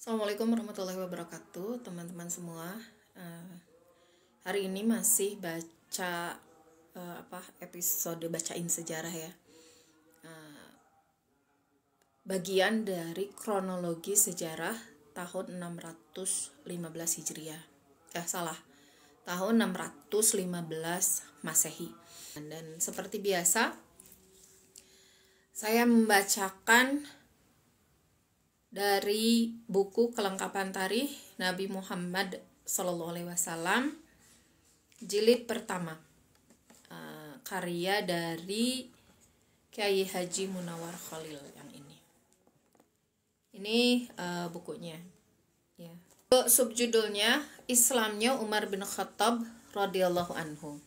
Assalamualaikum warahmatullahi wabarakatuh, teman-teman semua. Eh, Hari ini masih baca episode bacain sejarah ya. Bagian dari kronologi sejarah tahun 615 Hijriah. Tahun 615 Masehi. Dan seperti biasa, saya membacakan dari buku Kelengkapan Tarikh Nabi Muhammad SAW jilid pertama, karya dari Kiai Haji Munawar Khalil yang ini bukunya ya. Subjudulnya Islamnya Umar bin Khattab radhiyallahu anhu.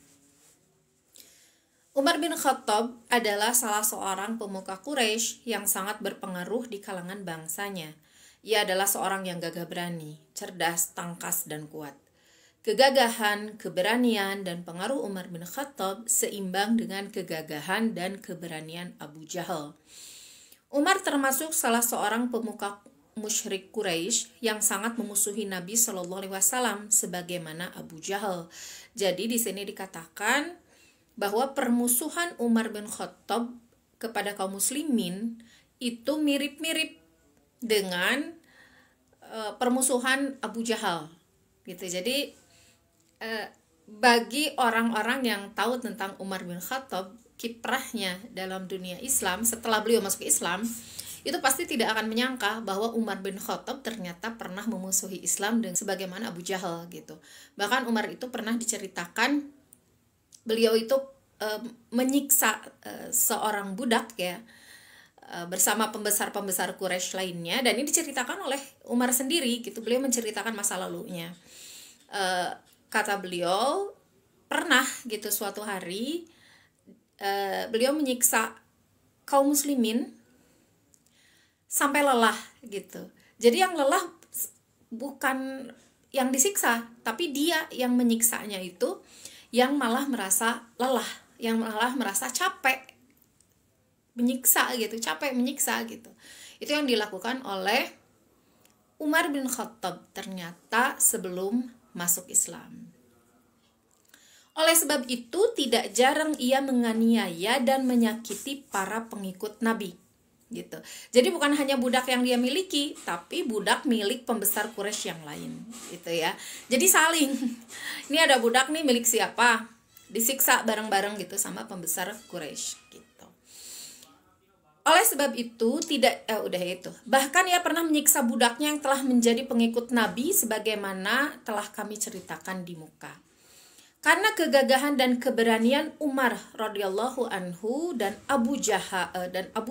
Umar bin Khattab adalah salah seorang pemuka Quraisy yang sangat berpengaruh di kalangan bangsanya. Ia adalah seorang yang gagah berani, cerdas, tangkas, dan kuat. Kegagahan, keberanian, dan pengaruh Umar bin Khattab seimbang dengan kegagahan dan keberanian Abu Jahal. Umar termasuk salah seorang pemuka musyrik Quraisy yang sangat memusuhi Nabi Shallallahu Alaihi Wasallam sebagaimana Abu Jahal. Jadi di sini dikatakan bahwa permusuhan Umar bin Khattab kepada kaum muslimin itu mirip-mirip dengan permusuhan Abu Jahal gitu. Jadi bagi orang-orang yang tahu tentang Umar bin Khattab, kiprahnya dalam dunia Islam setelah beliau masuk Islam, itu pasti tidak akan menyangka bahwa Umar bin Khattab ternyata pernah memusuhi Islam dengan sebagaimana Abu Jahal gitu. Bahkan Umar itu pernah diceritakan beliau itu menyiksa seorang budak ya, bersama pembesar-pembesar Quraisy lainnya, dan ini diceritakan oleh Umar sendiri gitu. Beliau menceritakan masa lalunya. Kata beliau pernah gitu suatu hari beliau menyiksa kaum muslimin sampai lelah gitu. Jadi yang lelah bukan yang disiksa, tapi dia yang menyiksanya itu yang malah merasa lelah, yang malah merasa capek menyiksa gitu, capek menyiksa gitu. Itu yang dilakukan oleh Umar bin Khattab ternyata sebelum masuk Islam. Oleh sebab itu tidak jarang ia menganiaya dan menyakiti para pengikut Nabi gitu. Jadi bukan hanya budak yang dia miliki, tapi budak milik pembesar Quraisy yang lain gitu ya. Jadi saling. Ini ada budak nih milik siapa? Disiksa bareng-bareng gitu sama pembesar Quraisy gitu. Oleh sebab itu bahkan ia pernah menyiksa budaknya yang telah menjadi pengikut Nabi sebagaimana telah kami ceritakan di muka. Karena kegagahan dan keberanian Umar radhiyallahu anhu dan Abu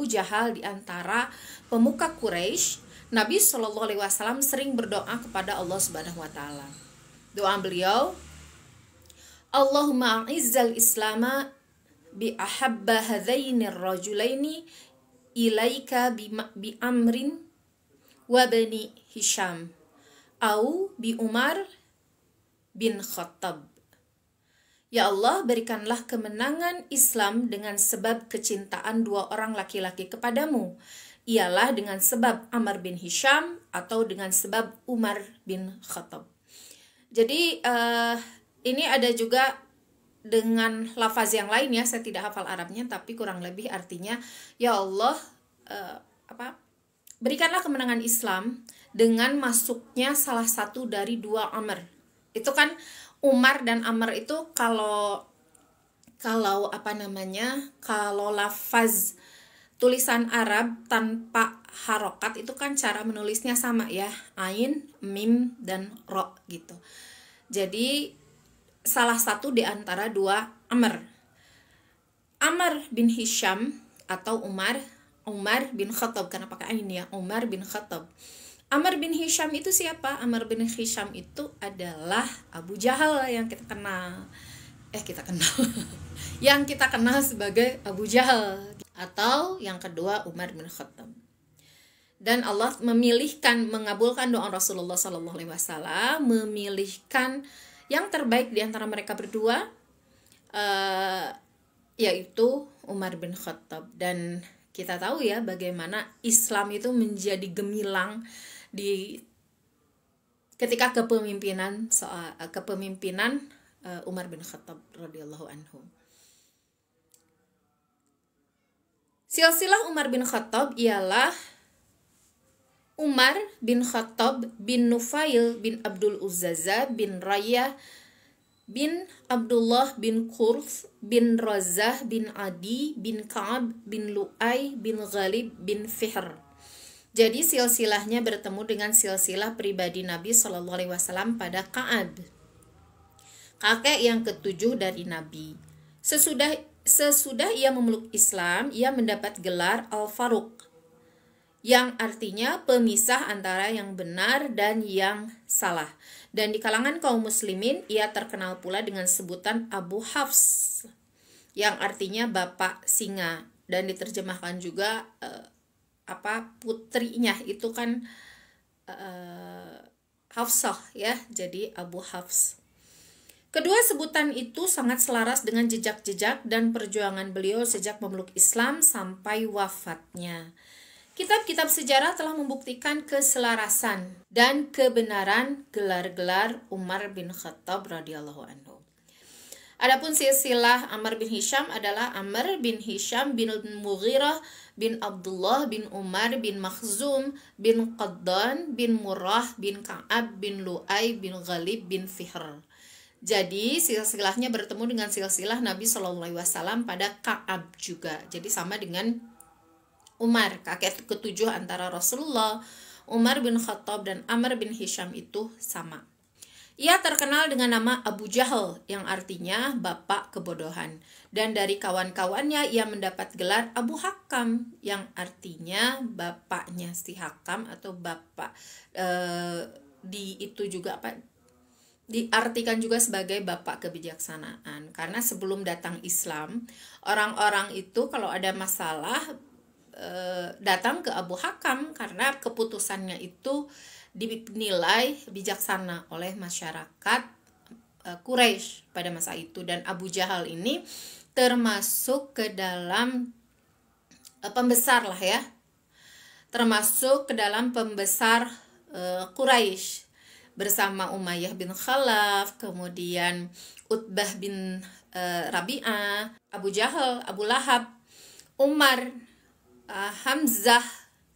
Jahal di antara pemuka Quraisy, Nabi Shallallahu Alaihi Wasallam sering berdoa kepada Allah Subhanahu Wa Taala. Doa beliau, Allahumma a'izzal islama bi ahabba hadzainir rajulaini ilaika bi amrin wa bani Hisham au bi Umar bin Khattab. Ya Allah, berikanlah kemenangan Islam dengan sebab kecintaan dua orang laki-laki kepadamu. Ialah dengan sebab Amr bin Hisham atau dengan sebab Umar bin Khattab. Jadi ini ada juga dengan lafaz yang lain ya, saya tidak hafal Arabnya, tapi kurang lebih artinya, ya Allah, berikanlah kemenangan Islam dengan masuknya salah satu dari dua Amr. Itu kan Umar dan Amr itu kalau lafaz tulisan Arab tanpa harokat itu kan cara menulisnya sama ya, ain, mim, dan ro gitu. Jadi salah satu di antara dua Amr bin Hisham atau Umar bin Khattab, karena pakai ain ya, Umar bin Khattab. Amr bin Hisham itu siapa? Amr bin Hisham itu adalah Abu Jahal yang kita kenal. Yang kita kenal sebagai Abu Jahal, atau yang kedua Umar bin Khattab. Dan Allah mengabulkan doa Rasulullah SAW, memilihkan yang terbaik di antara mereka berdua, yaitu Umar bin Khattab. Dan kita tahu ya bagaimana Islam itu menjadi gemilang di ketika kepemimpinan Umar bin Khattab radhiyallahu anhu. Silsilah Umar bin Khattab ialah Umar bin Khattab bin Nufail bin Abdul Uzzaza bin Rayah bin Abdullah bin Qurth bin Razah bin Adi bin Ka'ab bin Lu'ay bin Ghalib bin Fihr. Jadi silsilahnya bertemu dengan silsilah pribadi Nabi Shallallahu Alaihi Wasallam pada Ka'ab, kakek yang ketujuh dari Nabi. Sesudah ia memeluk Islam, ia mendapat gelar Al-Faruq, yang artinya pemisah antara yang benar dan yang salah. Dan di kalangan kaum muslimin, ia terkenal pula dengan sebutan Abu Hafs, yang artinya bapak singa, dan diterjemahkan juga putrinya itu kan Hafsah ya, jadi Abu Hafs. Kedua sebutan itu sangat selaras dengan jejak-jejak dan perjuangan beliau sejak memeluk Islam sampai wafatnya. Kitab-kitab sejarah telah membuktikan keselarasan dan kebenaran gelar-gelar Umar bin Khattab radhiyallahu anhu. Adapun silsilah Amr bin Hisham adalah Amr bin Hisham bin Mughirah bin Abdullah bin Umar bin Makhzum bin Qaddan bin Murrah bin Ka'ab bin Lu'ay bin Ghalib bin Fihr. Jadi silsilahnya bertemu dengan silsilah Nabi Shallallahu Alaihi Wasallam pada Ka'ab juga. Jadi sama dengan Umar, kakek ketujuh antara Rasulullah. Umar bin Khattab dan Amr bin Hisham itu sama. Ia terkenal dengan nama Abu Jahal, yang artinya bapak kebodohan. Dan dari kawan-kawannya ia mendapat gelar Abu Hakam, yang artinya bapaknya si Hakam atau bapak. Itu juga diartikan juga sebagai bapak kebijaksanaan. Karena sebelum datang Islam, orang-orang itu kalau ada masalah datang ke Abu Hakam karena keputusannya itu dinilai bijaksana oleh masyarakat Quraisy pada masa itu. Dan Abu Jahal ini termasuk ke dalam pembesar lah ya, termasuk ke dalam pembesar Quraisy bersama Umayyah bin Khalaf, kemudian Utbah bin Rabi'ah, Abu Jahal, Abu Lahab, Umar, Hamzah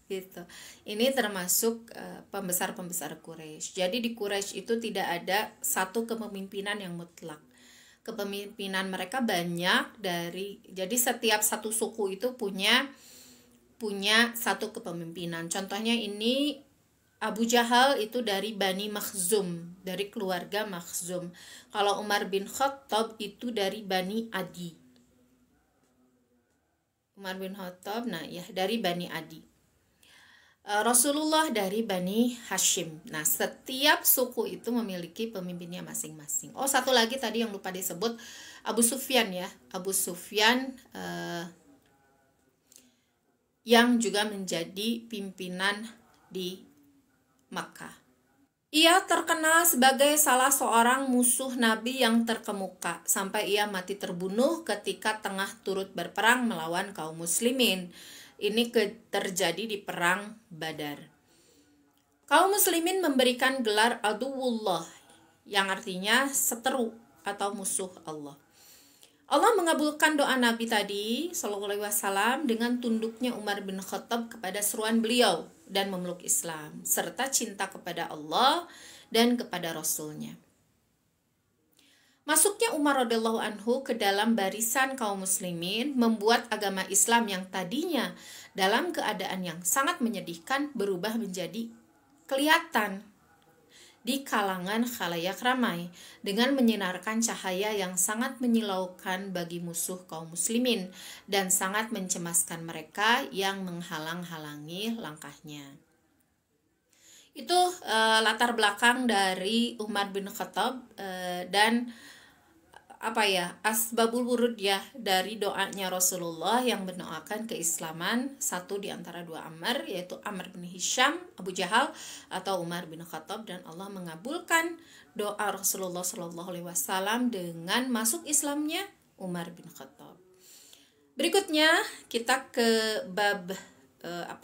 gitu. Ini termasuk pembesar-pembesar Quraisy. Jadi di Quraisy itu tidak ada satu kepemimpinan yang mutlak. Kepemimpinan mereka banyak jadi setiap satu suku itu punya satu kepemimpinan. Contohnya ini Abu Jahal itu dari Bani Makhzum, dari keluarga Makhzum. Kalau Umar bin Khattab itu dari Bani Adi. Umar bin Khattab dari Bani Adi. Rasulullah dari Bani Hashim. Nah, setiap suku itu memiliki pemimpinnya masing-masing. Oh, satu lagi tadi yang lupa disebut, Abu Sufyan ya. Abu Sufyan yang juga menjadi pimpinan di Makkah. Ia terkenal sebagai salah seorang musuh Nabi yang terkemuka, sampai ia mati terbunuh ketika tengah turut berperang melawan kaum muslimin. Ini terjadi di perang Badar. Kaum muslimin memberikan gelar Aduwullah, yang artinya seteru atau musuh Allah. Allah mengabulkan doa Nabi tadi Shallallahu Alaihi Wasallam dengan tunduknya Umar bin Khattab kepada seruan beliau dan memeluk Islam, serta cinta kepada Allah dan kepada Rasulnya. Masuknya Umar radhiyallahu anhu ke dalam barisan kaum muslimin membuat agama Islam yang tadinya dalam keadaan yang sangat menyedihkan berubah menjadi kelihatan di kalangan khalayak ramai dengan menyinarkan cahaya yang sangat menyilaukan bagi musuh kaum muslimin dan sangat mencemaskan mereka yang menghalang-halangi langkahnya. Itu latar belakang dari Umar bin Khattab dan asbabul wurud ya dari doanya Rasulullah yang mendoakan keislaman satu di antara dua Amr, yaitu Amr bin Hisham, Abu Jahal atau Umar bin Khattab, dan Allah mengabulkan doa Rasulullah Shallallahu Alaihi Wasallam dengan masuk Islamnya Umar bin Khattab. Berikutnya kita ke bab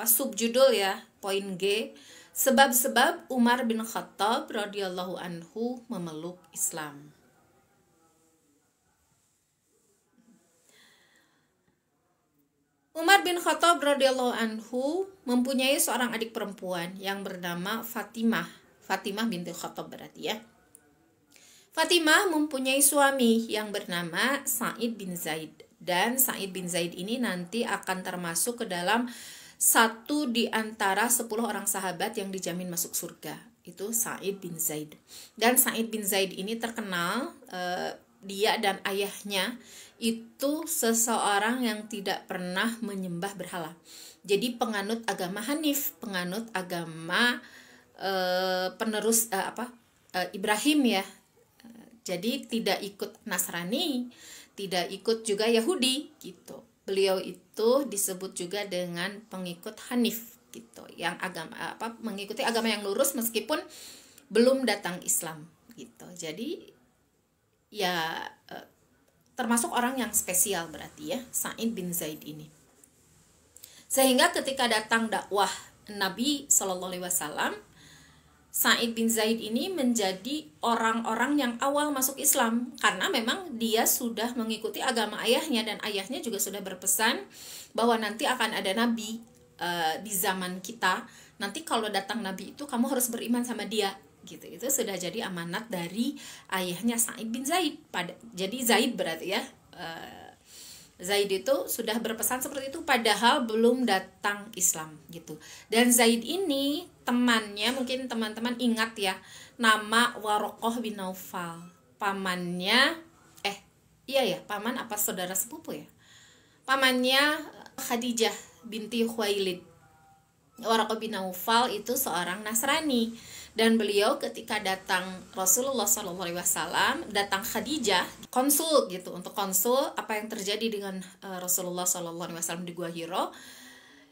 subjudul ya, poin G, Sebab-sebab Umar bin Khattab radhiyallahu anhu memeluk Islam. Umar bin Khattab radhiyallahu anhu mempunyai seorang adik perempuan yang bernama Fatimah. Fatimah binti Khattab berarti ya. Fatimah mempunyai suami yang bernama Sa'id bin Zaid. Dan Sa'id bin Zaid ini nanti akan termasuk ke dalam satu di antara 10 orang sahabat yang dijamin masuk surga. Itu Sa'id bin Zaid. Dan Sa'id bin Zaid ini terkenal, dia dan ayahnya itu seseorang yang tidak pernah menyembah berhala. Jadi penganut agama Hanif, penganut agama penerus Ibrahim ya. Jadi tidak ikut Nasrani, tidak ikut juga Yahudi gitu. Beliau itu disebut juga dengan pengikut Hanif gitu, yang mengikuti agama yang lurus meskipun belum datang Islam gitu. Jadi ya termasuk orang yang spesial berarti ya, Sa'id bin Zaid ini. Sehingga ketika datang dakwah Nabi Shallallahu Alaihi Wasallam, Sa'id bin Zaid ini menjadi orang-orang yang awal masuk Islam karena memang dia sudah mengikuti agama ayahnya, dan ayahnya juga sudah berpesan bahwa nanti akan ada nabi di zaman kita. Nanti kalau datang nabi itu kamu harus beriman sama dia gitu. Itu sudah jadi amanat dari ayahnya Sa'id bin Zaid. Jadi Zaid berarti ya, Zaid itu sudah berpesan seperti itu padahal belum datang Islam gitu. Dan Zaid ini temannya, mungkin teman-teman ingat ya, nama Warokoh bin Naufal. Pamannya paman apa saudara sepupu ya? Pamannya Khadijah binti Khuwailid. Warokoh bin Naufal itu seorang Nasrani, dan beliau ketika datang Rasulullah SAW, datang Khadijah konsul gitu, untuk konsul apa yang terjadi dengan Rasulullah SAW di Gua Hiro.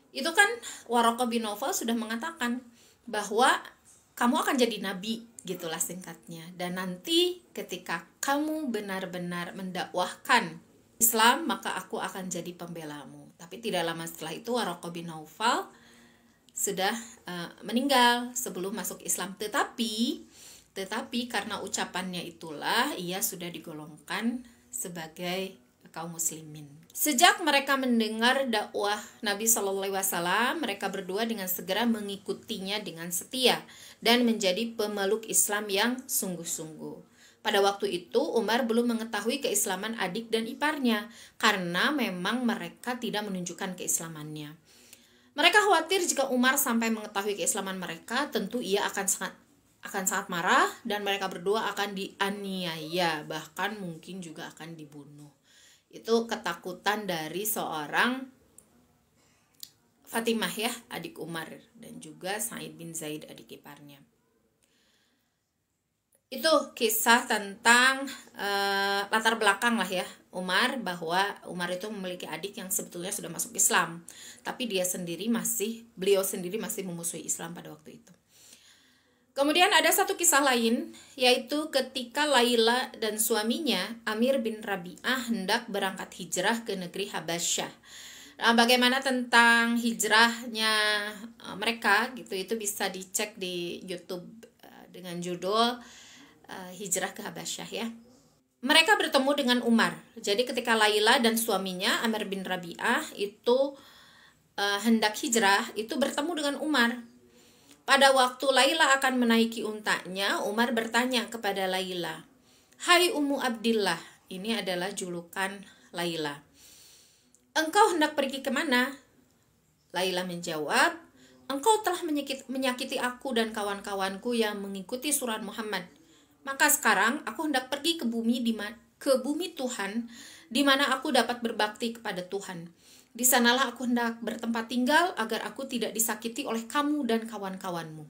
Itu kan Warokoh bin Naufal sudah mengatakan bahwa kamu akan jadi nabi, gitulah singkatnya. Dan nanti ketika kamu benar-benar mendakwahkan Islam, maka aku akan jadi pembelamu. Tapi tidak lama setelah itu Warokoh bin Naufal sudah meninggal sebelum masuk Islam. Tetapi karena ucapannya itulah ia sudah digolongkan sebagai kaum muslimin. Sejak mereka mendengar dakwah Nabi Shallallahu Alaihi Wasallam, mereka berdua dengan segera mengikutinya dengan setia dan menjadi pemeluk Islam yang sungguh-sungguh. Pada waktu itu Umar belum mengetahui keislaman adik dan iparnya karena memang mereka tidak menunjukkan keislamannya. Mereka khawatir jika Umar sampai mengetahui keislaman mereka, tentu ia akan sangat marah dan mereka berdua akan dianiaya, bahkan mungkin juga akan dibunuh. Itu ketakutan dari seorang Fatimah ya, adik Umar, dan juga Sa'id bin Zaid, adik iparnya. Itu kisah tentang latar belakang lah ya Umar, bahwa Umar itu memiliki adik yang sebetulnya sudah masuk Islam, tapi beliau sendiri masih memusuhi Islam pada waktu itu. Kemudian ada satu kisah lain, yaitu ketika Laila dan suaminya Amir bin Rabi'ah hendak berangkat hijrah ke negeri Habasyah. Nah, bagaimana tentang hijrahnya mereka gitu, itu bisa dicek di YouTube dengan judul Hijrah ke Habasyah ya. Mereka bertemu dengan Umar. Jadi ketika Laila dan suaminya Amir bin Rabi'ah itu hendak hijrah, itu bertemu dengan Umar. Pada waktu Laila akan menaiki untanya, Umar bertanya kepada Laila, "Hai Ummu Abdillah," ini adalah julukan Laila, "engkau hendak pergi kemana?" Laila menjawab, "Engkau telah menyakiti aku dan kawan-kawanku yang mengikuti surat Muhammad. Maka sekarang aku hendak pergi ke bumi Tuhan, di mana aku dapat berbakti kepada Tuhan. Di sanalah aku hendak bertempat tinggal agar aku tidak disakiti oleh kamu dan kawan-kawanmu."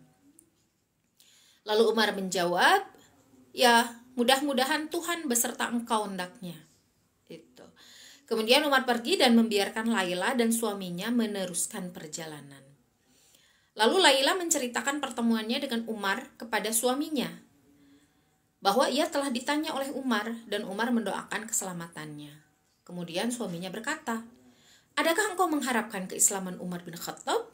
Lalu Umar menjawab, "Ya, mudah-mudahan Tuhan beserta engkau hendaknya." Itu. Kemudian Umar pergi dan membiarkan Laila dan suaminya meneruskan perjalanan. Lalu Laila menceritakan pertemuannya dengan Umar kepada suaminya, bahwa ia telah ditanya oleh Umar dan Umar mendoakan keselamatannya. Kemudian suaminya berkata, "Adakah engkau mengharapkan keislaman Umar bin Khattab?"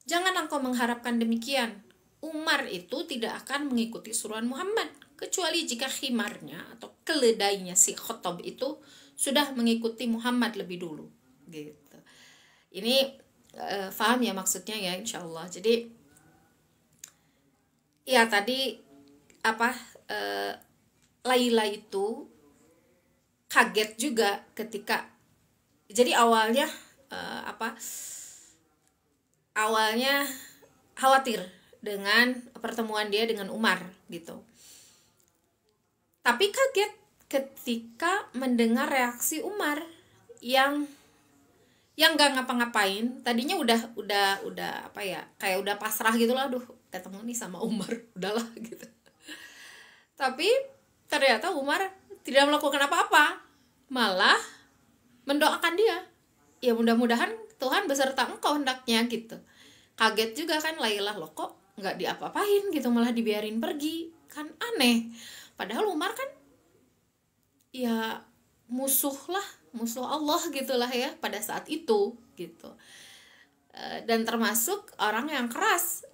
Jangan engkau mengharapkan demikian. Umar itu tidak akan mengikuti suruhan Muhammad kecuali jika khimarnya atau keledainya si Khattab itu sudah mengikuti Muhammad lebih dulu gitu. Ini paham ya maksudnya ya, insyaallah. Jadi ya tadi apa Laila itu kaget juga ketika, jadi awalnya khawatir dengan pertemuan dia dengan Umar gitu. Tapi kaget ketika mendengar reaksi Umar yang nggak ngapa-ngapain. Tadinya udah apa ya, kayak udah pasrah gitu lah, aduh ketemu nih sama Umar, udahlah gitu. Tapi ternyata Umar tidak melakukan apa-apa, malah mendoakan dia. Ya mudah-mudahan Tuhan beserta engkau hendaknya gitu. Kaget juga kan Laila, loh kok nggak diapa-apain gitu, malah dibiarin pergi, kan aneh. Padahal Umar kan ya musuh Allah gitulah ya pada saat itu gitu. Dan termasuk orang yang keras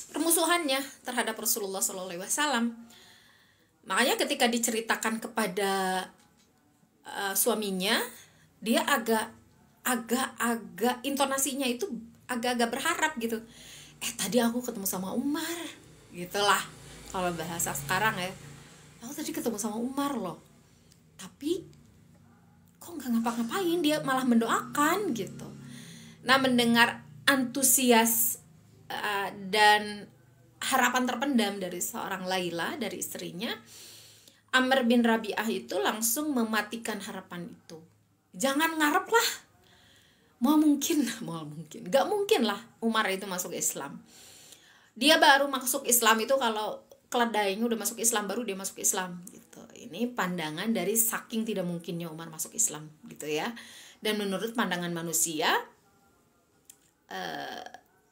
permusuhannya terhadap Rasulullah SAW. Makanya ketika diceritakan kepada suaminya, dia agak intonasinya itu agak berharap gitu. Tadi aku ketemu sama Umar, gitulah kalau bahasa sekarang ya. Aku tadi ketemu sama Umar loh, tapi kok nggak ngapa-ngapain, dia malah mendoakan gitu. Nah, mendengar antusias dan harapan terpendam dari seorang Laila, dari istrinya, Amr bin Rabi'ah itu langsung mematikan harapan itu. Jangan ngarep lah, mau mungkin, gak mungkin lah Umar itu masuk Islam. Dia baru masuk Islam itu kalau keledainya udah masuk Islam, baru dia masuk Islam gitu. Ini pandangan dari saking tidak mungkinnya Umar masuk Islam gitu ya. Dan menurut pandangan manusia,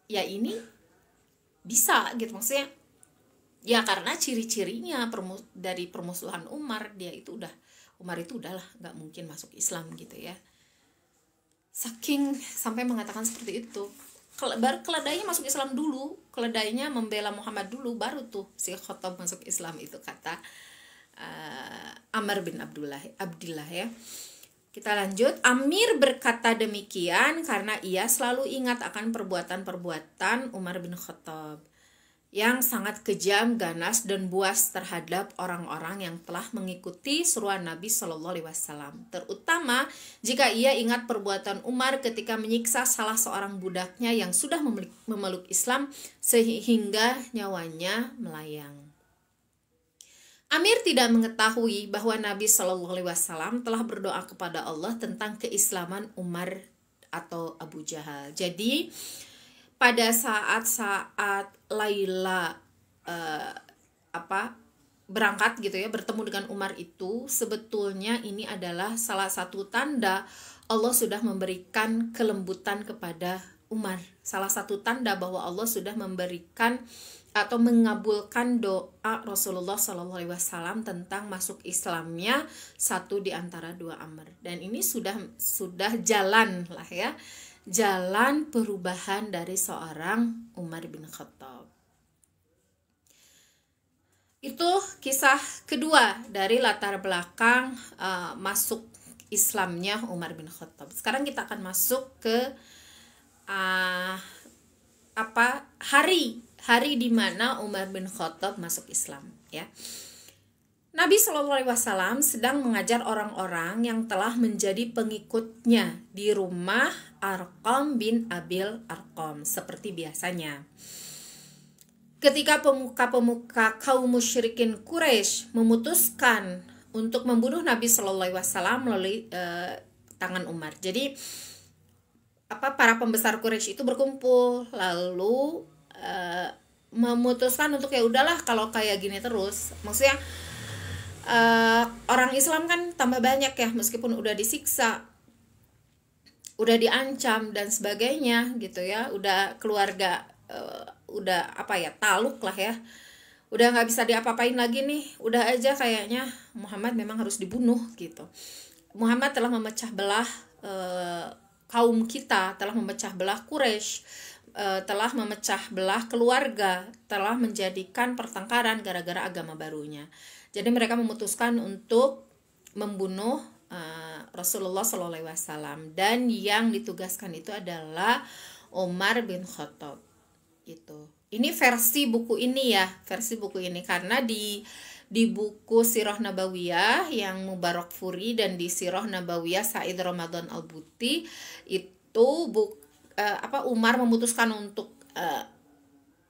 ya ini bisa gitu, maksudnya ya karena ciri-cirinya dari permusuhan Umar, Umar itu udahlah nggak mungkin masuk Islam gitu ya. Saking sampai mengatakan seperti itu. Baru keledainya masuk Islam dulu, keledainya membela Muhammad dulu, baru tuh si Khattab masuk Islam, itu kata Amr bin Abdullah ya. Kita lanjut. Amir berkata demikian karena ia selalu ingat akan perbuatan-perbuatan Umar bin Khattab yang sangat kejam, ganas, dan buas terhadap orang-orang yang telah mengikuti seruan Nabi Shallallahu Alaihi Wasallam. Terutama jika ia ingat perbuatan Umar ketika menyiksa salah seorang budaknya yang sudah memeluk Islam sehingga nyawanya melayang. Amir tidak mengetahui bahwa Nabi Shallallahu Alaihi Wasallam telah berdoa kepada Allah tentang keislaman Umar atau Abu Jahal. Jadi pada saat Laila berangkat gitu ya, bertemu dengan Umar itu, sebetulnya ini adalah salah satu tanda Allah sudah memberikan kelembutan kepada Umar. Salah satu tanda bahwa Allah sudah memberikan atau mengabulkan doa Rasulullah SAW tentang masuk Islamnya satu di antara dua Amr. Dan ini sudah jalan lah ya, jalan perubahan dari seorang Umar bin Khattab. Itu kisah kedua dari latar belakang masuk Islamnya Umar bin Khattab. Sekarang kita akan masuk ke hari di mana Umar bin Khattab masuk Islam ya. Nabi SAW sedang mengajar orang-orang yang telah menjadi pengikutnya di rumah Arqam bin Abil Arqam seperti biasanya. Ketika pemuka-pemuka kaum musyrikin Quraisy memutuskan untuk membunuh Nabi SAW melalui tangan Umar. Jadi para pembesar Quraisy itu berkumpul lalu memutuskan untuk ya udahlah kalau kayak gini terus, maksudnya orang Islam kan tambah banyak ya, meskipun udah disiksa, udah diancam dan sebagainya gitu ya, udah keluarga udah taluk lah ya, udah nggak bisa diapa-apain lagi nih, udah aja kayaknya Muhammad memang harus dibunuh gitu. Muhammad telah memecah belah kaum kita, telah memecah belah Quraisy, telah memecah belah keluarga, telah menjadikan pertengkaran gara-gara agama barunya. Jadi mereka memutuskan untuk membunuh Rasulullah SAW, dan yang ditugaskan itu adalah Umar bin Khattab gitu. Ini versi buku ini ya, versi buku ini, karena di buku Sirah Nabawiyah yang Mubarak Furi dan di Sirah Nabawiyah Said Ramadan Al-Buti itu Umar memutuskan untuk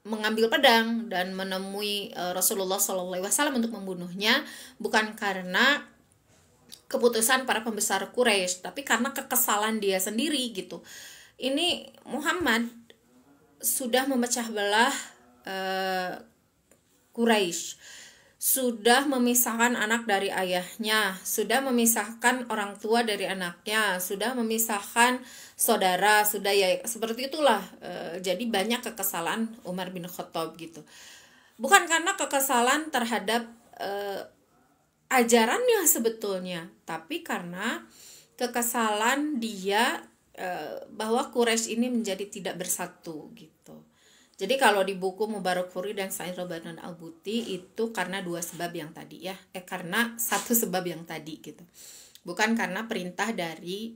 mengambil pedang dan menemui Rasulullah SAW untuk membunuhnya, bukan karena keputusan para pembesar Quraisy, tapi karena kekesalan dia sendiri gitu. Ini Muhammad sudah memecah belah Quraisy, sudah memisahkan anak dari ayahnya, sudah memisahkan orang tua dari anaknya, sudah memisahkan saudara, sudah ya seperti itulah. Jadi banyak kekesalan Umar bin Khattab gitu. Bukan karena kekesalan terhadap ajarannya sebetulnya, tapi karena kekesalan dia bahwa Quraisy ini menjadi tidak bersatu gitu. Jadi kalau di buku Mubarak Furi dan Said Ramadan Al-Buti itu karena dua sebab yang tadi ya, karena satu sebab yang tadi gitu, bukan karena perintah dari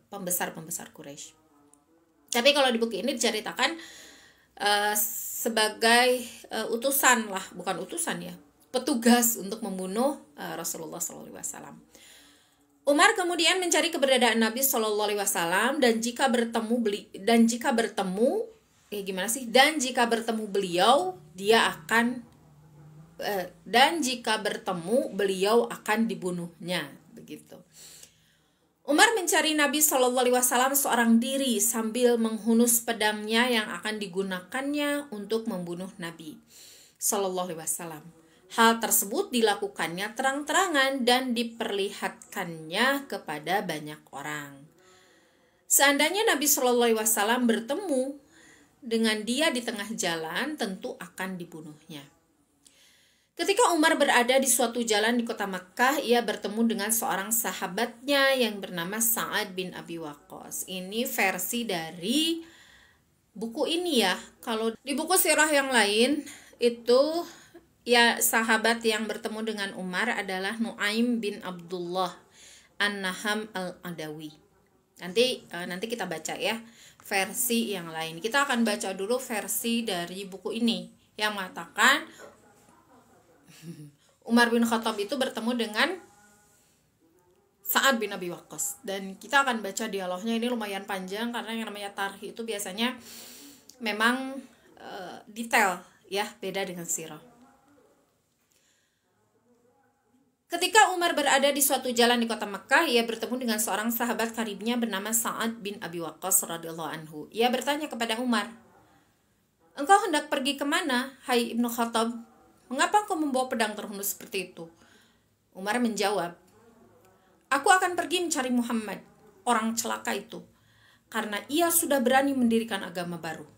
pembesar Quraisy. Tapi kalau di buku ini diceritakan sebagai utusan lah, bukan utusan ya, petugas untuk membunuh Rasulullah SAW. Umar kemudian mencari keberadaan Nabi SAW, dan jika bertemu beliau akan dibunuhnya begitu. Umar mencari Nabi SAW seorang diri sambil menghunus pedangnya yang akan digunakannya untuk membunuh Nabi SAW. Hal tersebut dilakukannya terang-terangan dan diperlihatkannya kepada banyak orang. Seandainya Nabi SAW bertemu dengan dia di tengah jalan, tentu akan dibunuhnya. Ketika Umar berada di suatu jalan di kota Makkah, ia bertemu dengan seorang sahabatnya yang bernama Sa'ad bin Abi Waqqas. Ini versi dari buku ini ya. Kalau di buku sirah yang lain itu ya, sahabat yang bertemu dengan Umar adalah Nu'aim bin Abdullah An-Naham Al-Adawi. Nanti kita baca ya versi yang lain. Kita akan baca dulu versi dari buku ini yang mengatakan Umar bin Khattab itu bertemu dengan Sa'ad bin Abi Waqqas, dan kita akan baca dialognya. Ini lumayan panjang karena yang namanya tarikh itu biasanya memang detail ya, beda dengan sirah. Ketika Umar berada di suatu jalan di kota Makkah, ia bertemu dengan seorang sahabat karibnya bernama Sa'ad bin Abi Waqqas radhiyallahu anhu. Ia bertanya kepada Umar, "Engkau hendak pergi kemana, hai Ibnu Khattab? Mengapa engkau membawa pedang terhunus seperti itu?" Umar menjawab, "Aku akan pergi mencari Muhammad, orang celaka itu, karena ia sudah berani mendirikan agama baru.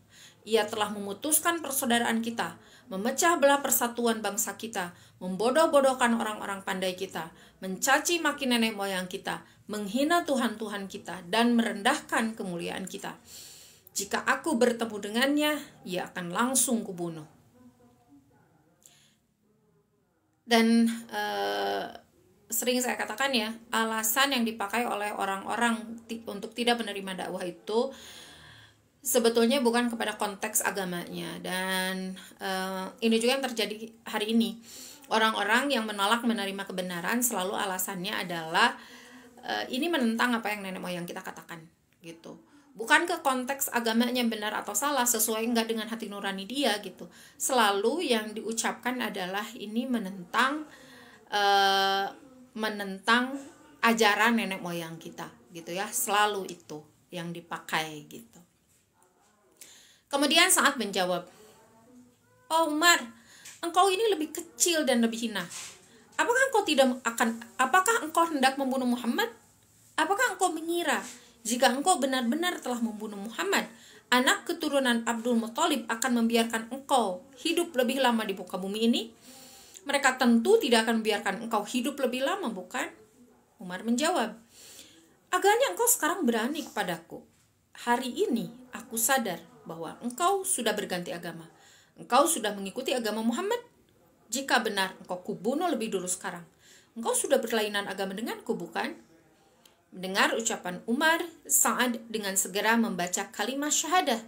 Ia telah memutuskan persaudaraan kita, memecah belah persatuan bangsa kita, membodoh-bodohkan orang-orang pandai kita, mencaci maki nenek moyang kita, menghina Tuhan-Tuhan kita, dan merendahkan kemuliaan kita. Jika aku bertemu dengannya, ia akan langsung kubunuh." Dan sering saya katakan ya, alasan yang dipakai oleh orang-orang untuk tidak menerima dakwah itu sebetulnya bukan kepada konteks agamanya. Dan ini juga yang terjadi hari ini. Orang-orang yang menolak menerima kebenaran selalu alasannya adalah ini menentang apa yang nenek moyang kita katakan gitu. Bukan ke konteks agamanya benar atau salah, sesuai enggak dengan hati nurani dia gitu. Selalu yang diucapkan adalah ini menentang ajaran nenek moyang kita gitu ya. Selalu itu yang dipakai gitu. Kemudian Sa'ad menjawab, "Oh Umar, engkau ini lebih kecil dan lebih hina. Apakah engkau hendak membunuh Muhammad? Apakah engkau mengira jika engkau benar-benar telah membunuh Muhammad, anak keturunan Abdul Muthalib akan membiarkan engkau hidup lebih lama di muka bumi ini? Mereka tentu tidak akan membiarkan engkau hidup lebih lama, bukan?" Umar menjawab, agaknya engkau sekarang berani kepadaku. Hari ini aku sadar bahwa engkau sudah berganti agama. Engkau sudah mengikuti agama Muhammad. Jika benar, engkau kubunuh lebih dulu sekarang. Engkau sudah berlainan agama denganku, bukan? Mendengar ucapan Umar, Sa'ad dengan segera membaca kalimat syahadah.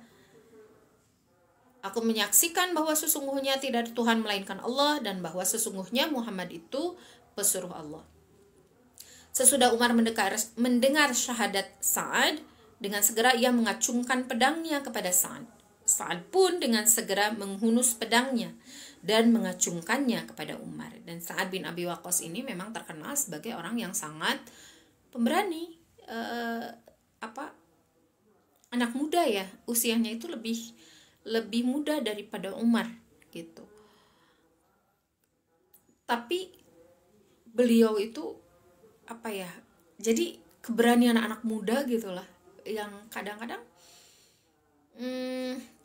Aku menyaksikan bahwa sesungguhnya tidak ada Tuhan melainkan Allah dan bahwa sesungguhnya Muhammad itu pesuruh Allah. Sesudah Umar mendengar syahadat Sa'ad, dengan segera ia mengacungkan pedangnya kepada Sa'ad. Sa'ad pun dengan segera menghunus pedangnya dan mengacungkannya kepada Umar. Dan Sa'ad bin Abi Waqqas ini memang terkenal sebagai orang yang sangat pemberani, anak muda ya, usianya itu lebih muda daripada Umar gitu. Tapi beliau itu jadi keberanian anak muda gitulah, yang kadang-kadang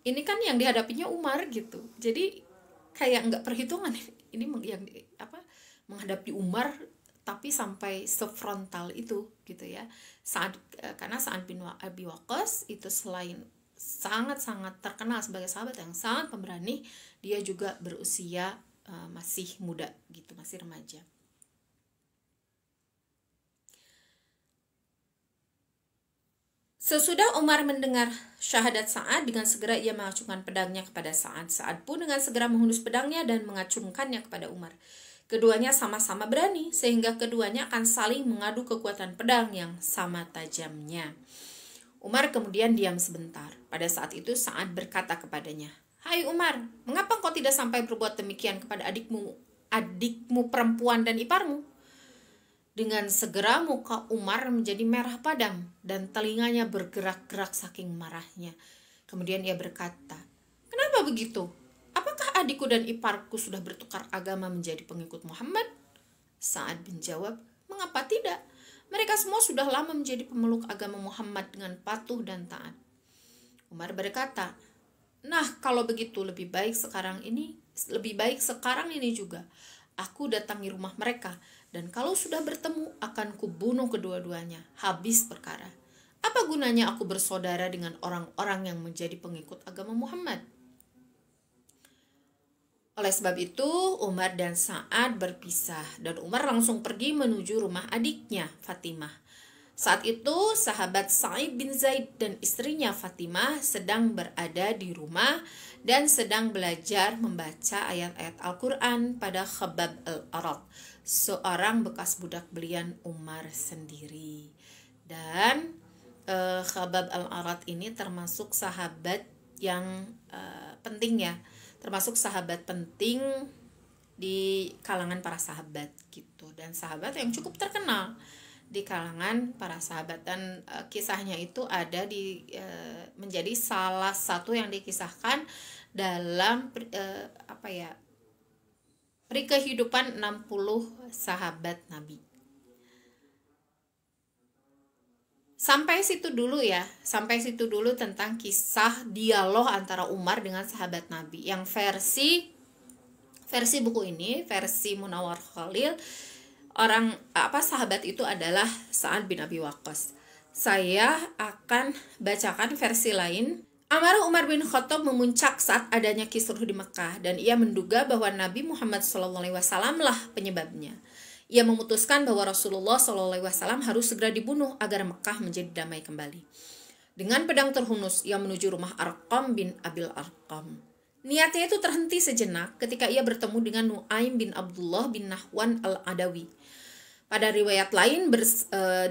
ini kan yang dihadapinya Umar gitu. Jadi kayak nggak perhitungan ini yang menghadapi Umar tapi sampai sefrontal itu gitu ya. Karena Sa'ad bin Abi Waqqas itu selain sangat-sangat terkenal sebagai sahabat yang sangat pemberani, dia juga berusia masih muda gitu, masih remaja. Sesudah Umar mendengar syahadat Sa'ad, dengan segera ia mengacungkan pedangnya kepada Sa'ad. Sa'ad pun dengan segera menghunus pedangnya dan mengacungkannya kepada Umar. Keduanya sama-sama berani, sehingga keduanya akan saling mengadu kekuatan pedang yang sama tajamnya. Umar kemudian diam sebentar. Pada saat itu Sa'ad berkata kepadanya, "Hai Umar, mengapa kau tidak sampai berbuat demikian kepada adikmu perempuan dan iparmu?" Dengan segera muka Umar menjadi merah padam dan telinganya bergerak-gerak saking marahnya. Kemudian ia berkata, "Kenapa begitu? Apakah adikku dan iparku sudah bertukar agama menjadi pengikut Muhammad?" Sa'ad menjawab, "Mengapa tidak? Mereka semua sudah lama menjadi pemeluk agama Muhammad dengan patuh dan taat." Umar berkata, "Nah, kalau begitu lebih baik sekarang ini juga aku datangi rumah mereka, dan kalau sudah bertemu akan kubunuh kedua-duanya, habis perkara. Apa gunanya aku bersaudara dengan orang-orang yang menjadi pengikut agama Muhammad?" Oleh sebab itu, Umar dan Sa'ad berpisah, dan Umar langsung pergi menuju rumah adiknya, Fatimah. Saat itu, sahabat Sa'id bin Zaid dan istrinya Fatimah sedang berada di rumah dan sedang belajar membaca ayat-ayat Al-Quran pada Khabbab al-Arat, seorang bekas budak belian Umar sendiri. Dan Khabbab al-Arat ini termasuk sahabat yang penting ya, termasuk sahabat penting di kalangan para sahabat gitu, dan sahabat yang cukup terkenal di kalangan para sahabat. Dan kisahnya itu ada menjadi salah satu yang dikisahkan dalam peri kehidupan 60 sahabat Nabi. Sampai situ dulu tentang kisah dialog antara Umar dengan sahabat Nabi. Yang versi buku ini, versi Munawwar Khalil, sahabat itu adalah Sa'ad bin Abi Waqqas. Saya akan bacakan versi lain. Amarah Umar bin Khattab memuncak saat adanya kisruh di Mekah, dan ia menduga bahwa Nabi Muhammad SAW lah penyebabnya. Ia memutuskan bahwa Rasulullah SAW harus segera dibunuh agar Mekah menjadi damai kembali. Dengan pedang terhunus, ia menuju rumah Arqam bin Abil Arqam. Niatnya itu terhenti sejenak ketika ia bertemu dengan Nu'aim bin Abdullah bin Nahwan al-Adawi. Pada riwayat lain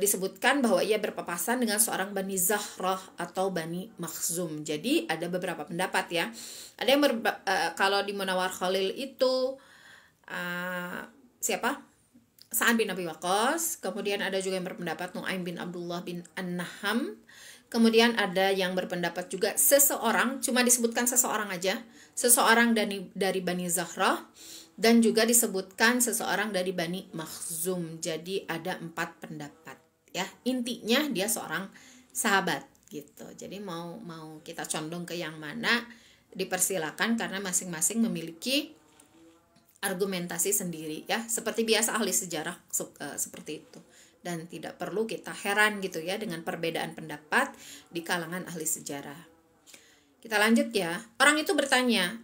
disebutkan bahwa ia berpapasan dengan seorang Bani Zahrah atau Bani Makhzum. Jadi ada beberapa pendapat ya. Ada yang kalau di Munawwar Khalil itu Sa'ad bin Abi Waqqas. Kemudian ada juga yang berpendapat Nu'aim bin Abdullah bin An-Naham. Kemudian ada yang berpendapat juga seseorang, cuma disebutkan seseorang aja, seseorang dari Bani Zahrah, dan juga disebutkan seseorang dari Bani Makhzum. Jadi ada 4 pendapat ya. Intinya dia seorang sahabat gitu. Jadi mau kita condong ke yang mana dipersilakan, karena masing-masing memiliki argumentasi sendiri ya. Seperti biasa ahli sejarah seperti itu. Dan tidak perlu kita heran gitu ya dengan perbedaan pendapat di kalangan ahli sejarah. Kita lanjut ya. Orang itu bertanya,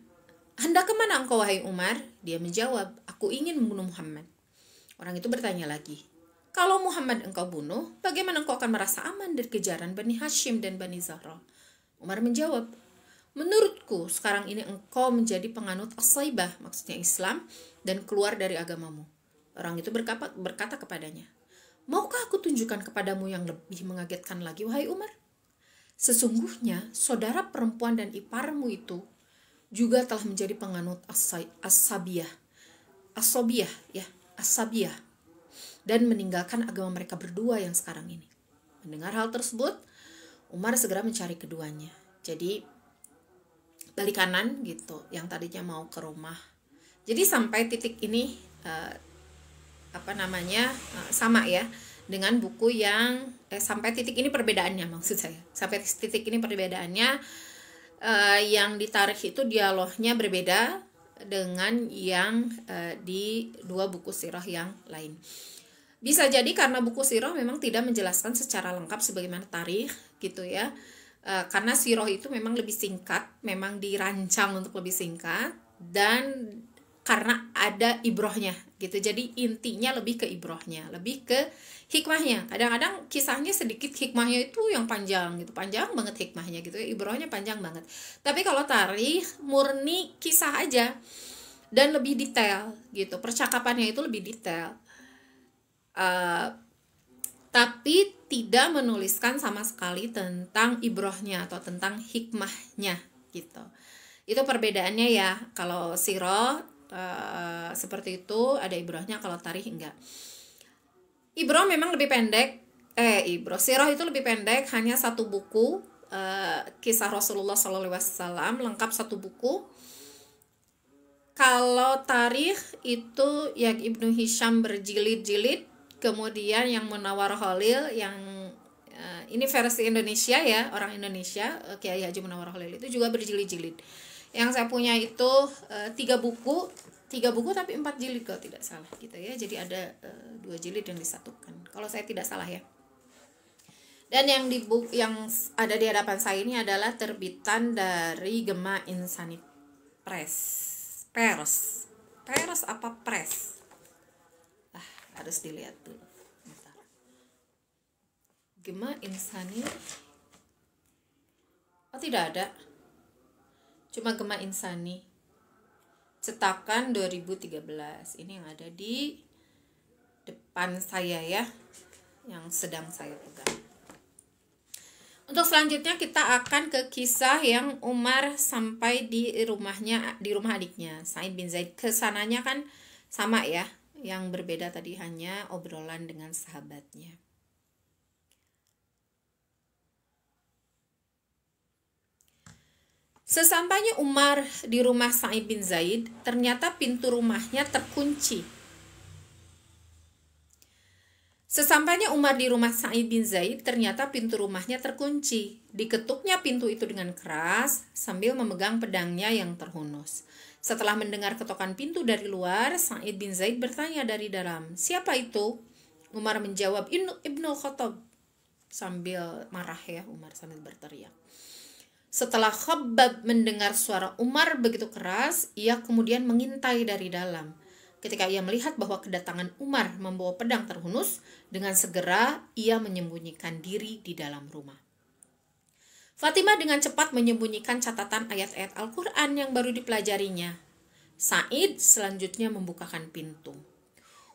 "Hendak kemana engkau wahai Umar?" Dia menjawab, "Aku ingin membunuh Muhammad." Orang itu bertanya lagi, "Kalau Muhammad engkau bunuh, bagaimana engkau akan merasa aman dari kejaran Bani Hashim dan Bani Zahra?" Umar menjawab, "Menurutku sekarang ini engkau menjadi penganut as-saibah," maksudnya Islam, "dan keluar dari agamamu." Orang itu berkata kepadanya, "Maukah aku tunjukkan kepadamu yang lebih mengagetkan lagi, wahai Umar? Sesungguhnya saudara perempuan dan iparmu itu juga telah menjadi penganut as-sabiyah, dan meninggalkan agama mereka berdua yang sekarang ini." Mendengar hal tersebut, Umar segera mencari keduanya. Jadi balik kanan gitu, yang tadinya mau ke rumah. Jadi sampai titik ini sama ya dengan buku yang sampai titik ini perbedaannya, maksud saya sampai titik ini perbedaannya, yang di Tarikh itu dialognya berbeda dengan yang di dua buku sirah yang lain. Bisa jadi karena buku sirah memang tidak menjelaskan secara lengkap sebagaimana Tarikh gitu ya, karena sirah itu memang lebih singkat, memang dirancang untuk lebih singkat, dan karena ada ibrohnya gitu. Jadi intinya lebih ke ibrohnya, lebih ke hikmahnya. Kadang-kadang kisahnya sedikit, hikmahnya itu yang panjang gitu, panjang banget hikmahnya gitu ya, ibrohnya panjang banget. Tapi kalau Tarikh murni kisah aja dan lebih detail gitu, percakapannya itu lebih detail, tapi tidak menuliskan sama sekali tentang ibrohnya atau tentang hikmahnya gitu. Itu perbedaannya ya. Kalau sirah seperti itu ada ibrohnya, kalau Tarikh enggak. Ibroh memang lebih pendek, sirah itu lebih pendek, hanya satu buku, kisah Rasulullah SAW lengkap satu buku. Kalau Tarikh itu yang Ibnu Hisham berjilid-jilid, kemudian yang Munawwarah Khalil yang ini versi Indonesia ya, orang Indonesia, Kiai Haji Munawwarah Khalil itu juga berjilid-jilid. Yang saya punya itu 3 buku tapi 4 jilid kalau tidak salah gitu ya. Jadi ada 2 jilid yang disatukan kalau saya tidak salah ya. Dan yang di buku yang ada di hadapan saya ini adalah terbitan dari Gema Insani Pers apa Press? Harus dilihat dulu. Bentar. Gema Insani. Oh, tidak ada. Cuma Gema Insani. Cetakan 2013. Ini yang ada di depan saya ya, yang sedang saya pegang. Untuk selanjutnya kita akan ke kisah yang Umar sampai di rumah adiknya Sa'id bin Zaid. Kesananya kan sama ya, yang berbeda tadi hanya obrolan dengan sahabatnya. Sesampainya Umar di rumah Sa'id bin Zaid, ternyata pintu rumahnya terkunci. Sesampainya Umar di rumah Sa'id bin Zaid, ternyata pintu rumahnya terkunci. Diketuknya pintu itu dengan keras sambil memegang pedangnya yang terhunus. Setelah mendengar ketukan pintu dari luar, Sa'id bin Zaid bertanya dari dalam, "Siapa itu?" Umar menjawab, "Ibnu Khattab." Sambil marah ya, Umar sambil berteriak. Setelah Khabbab mendengar suara Umar begitu keras, ia kemudian mengintai dari dalam. Ketika ia melihat bahwa kedatangan Umar membawa pedang terhunus, dengan segera ia menyembunyikan diri di dalam rumah. Fatimah dengan cepat menyembunyikan catatan ayat-ayat Al-Quran yang baru dipelajarinya. Sa'id selanjutnya membukakan pintu.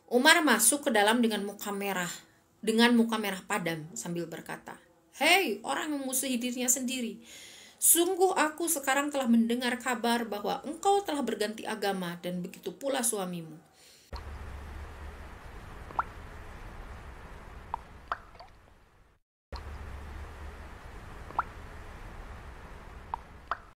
Umar masuk ke dalam dengan muka merah padam sambil berkata, "Hei, orang yang memusuhi dirinya sendiri. Sungguh aku sekarang telah mendengar kabar bahwa engkau telah berganti agama dan begitu pula suamimu.